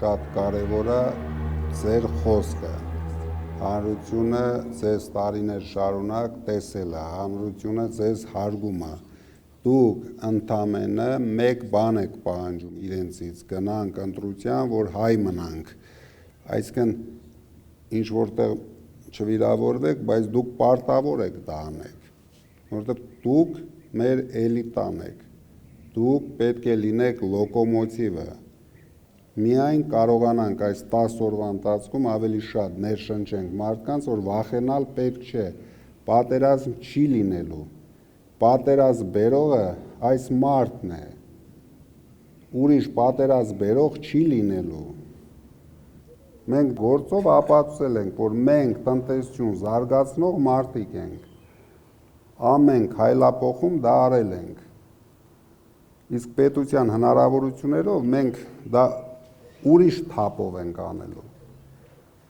շատ կարևոր է ձեր խոսքը։ Հանրությունը ձեզ տարիներ շարունակ տեսել է, հանրությունը ձեզ հարգում է։ Դուք ընդամենը մեկ բան եք պահանջում իրենցից, գնանք ընտրության, որ հայ մնանք։ Այսինքն ինչ որտեղ չվիրավորվեք, բայց դուք պարտավոր եք դա անեք, որովհետև դուք մեր էլիտան եք, դուք պետք է լինեք լոկոմոտիվը։ Միայն կարողանանք այս 10 օրվա ընթացքում ավելի շատ ներշնչենք մարդկանց, որ վախենալ պետք չէ, պատերազմ չի լինելու, պատերազմ բերողը այս մարդն է, ուրիշ պատերազմ բերող չի լինելու։ Մենք գործով ապացուցել ենք, որ մենք տնտեսություն զարգացնող մարդիկ ենք, ամեն քայլափոխում դա արել ենք, իսկ պետության հնարավորություններով մենք դա ուրիշ թափով ենք անելու։